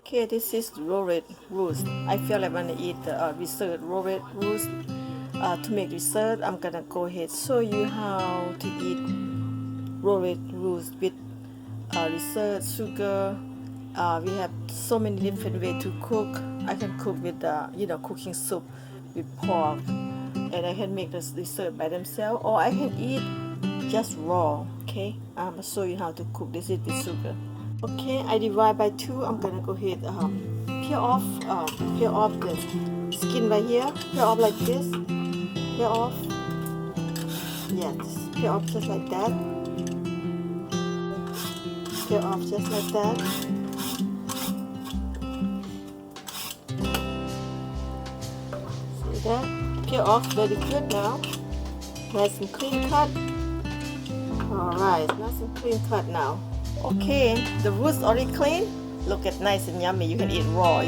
Okay, this is Lotus Root. I feel like when I eat the dessert Lotus Root. To make dessert, I'm gonna go ahead show you how to eat Lotus Root with dessert, sugar. We have so many different ways to cook. I can cook with cooking soup with pork, and I can make this dessert by themselves, or I can eat just raw. Okay, I'm gonna show you how to cook this with sugar. Okay, I divide by 2. I'm gonna go ahead peel off the skin right here. Peel off like this. Peel off. Yeah, just peel off just like that. Peel off just like that. See that? Peel off very good now. Nice and clean cut. Alright, nice and clean cut now. Okay, the root's already clean. Look at nice and yummy. You can eat raw.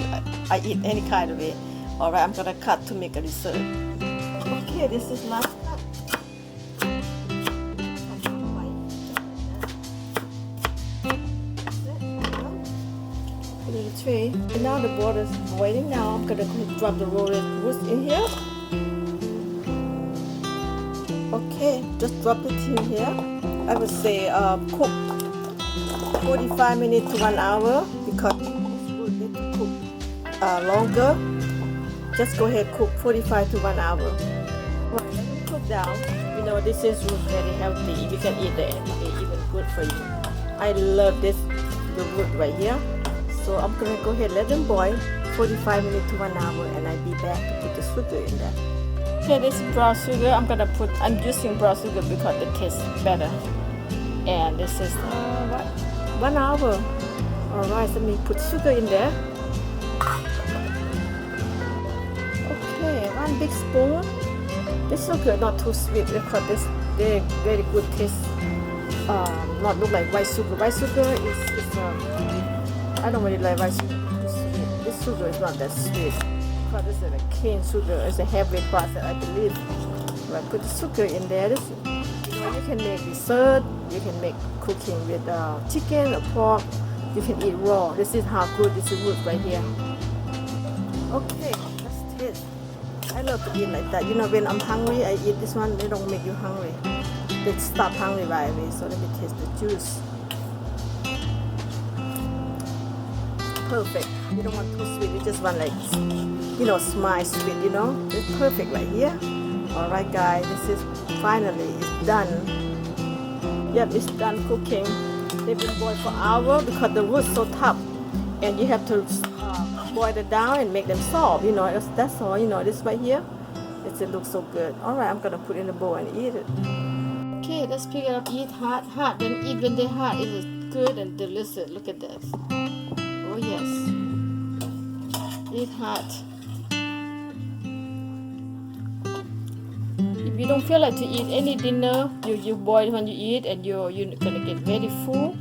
I eat any kind of it. Alright, I'm gonna cut to make a dessert. Okay, this is last cut. Put it in the tray. And now the water is boiling. Now I'm gonna drop the Lotus Root in here. Okay, just drop it in here. I would say cook 45 minutes to 1 hour because this root need to cook longer. Just go ahead cook 45 to 1 hour. Right, let it cook down. You know this is root very healthy. You can eat it. It's even good for you. I love the root right here. So I'm gonna go ahead let them boil 45 minutes to 1 hour, and I'll be back to put the sugar in there. Okay, this is brown sugar. I'm using brown sugar because it tastes better. And this is 1 hour. Alright, let me put sugar in there. Okay, 1 big spoon. This sugar not too sweet because this very good taste. Not look like white sugar. White sugar is I don't really like white sugar. This sugar is not that sweet because this is a cane sugar. It's a heavy process, I believe. So I put the sugar in there. You can make dessert. You can make cooking with chicken or pork. You can eat raw. This is how good this is root right here. Okay, let's taste. I love to eat like that. You know, when I'm hungry, I eat this one. They don't make you hungry. They stop hungry right away. So let me taste the juice. Perfect. You don't want too sweet. You just want like, smile sweet. It's perfect right here. All right, guys. This is finally it's done. Yep, it's done cooking. They've been boiled for hours because the root's so tough, and you have to boil it down and make them soft. That's all. This right here, it looks so good. All right, I'm gonna put it in the bowl and eat it. Okay, let's pick it up. Eat hot. Then eat when they're hot. It is good and delicious. Look at this. Oh yes, eat hot. If you don't feel like to eat any dinner, you boil when you eat, and you're gonna get very full.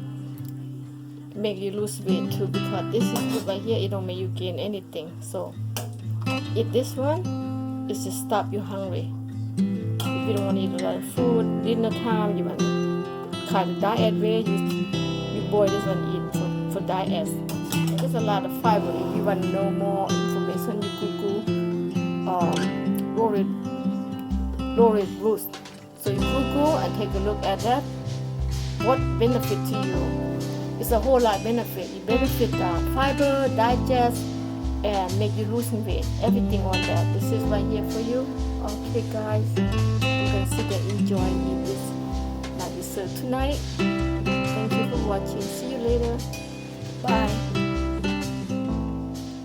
Make you lose weight too because this is good right here. It don't make you gain anything. So eat this one. It's just stop you hungry. If you don't want to eat a lot of food, dinner time, you want kind of diet way, you boil this one eat for diet. And there's a lot of fiber. If you want to know more information, you Google Lotus Root. So you Google and take a look at that. What benefit to you? It's a whole lot of benefit. You benefit fiber, digest, and make you losing weight. Everything on that. This is right here for you. Okay, guys, you can sit and enjoy this dessert tonight. Thank you for watching. See you later. Bye.